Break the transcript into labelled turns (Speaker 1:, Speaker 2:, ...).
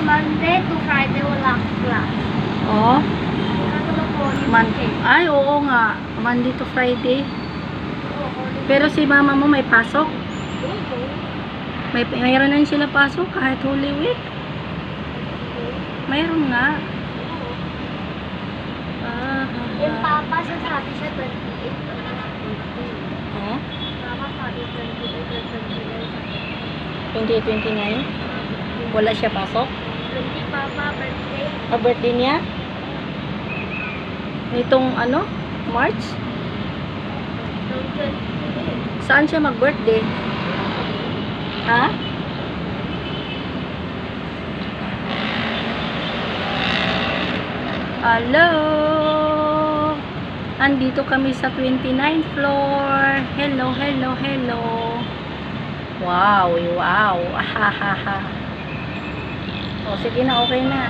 Speaker 1: Monday to Friday wala akong class.
Speaker 2: Oh,
Speaker 1: Katulad po,
Speaker 2: Ay, oo nga. Monday to Friday. Pero si mama mo may pasok? Mayroon na sila pasok kahit Holy Week? Mayroon nga.
Speaker 1: Yung papa, sasabi siya 28.
Speaker 2: Oh?
Speaker 1: Papa sabi
Speaker 2: 2029? Wala siya pasok?
Speaker 1: 20 papa, birthday.
Speaker 2: Birthday niya? Nitong ano? March? Saan siya mag-birthday? Ha? Hello! Andito kami sa 29th floor. Hello, hello, hello. Wow, wow. Ahahaha. O, sige na, okay na.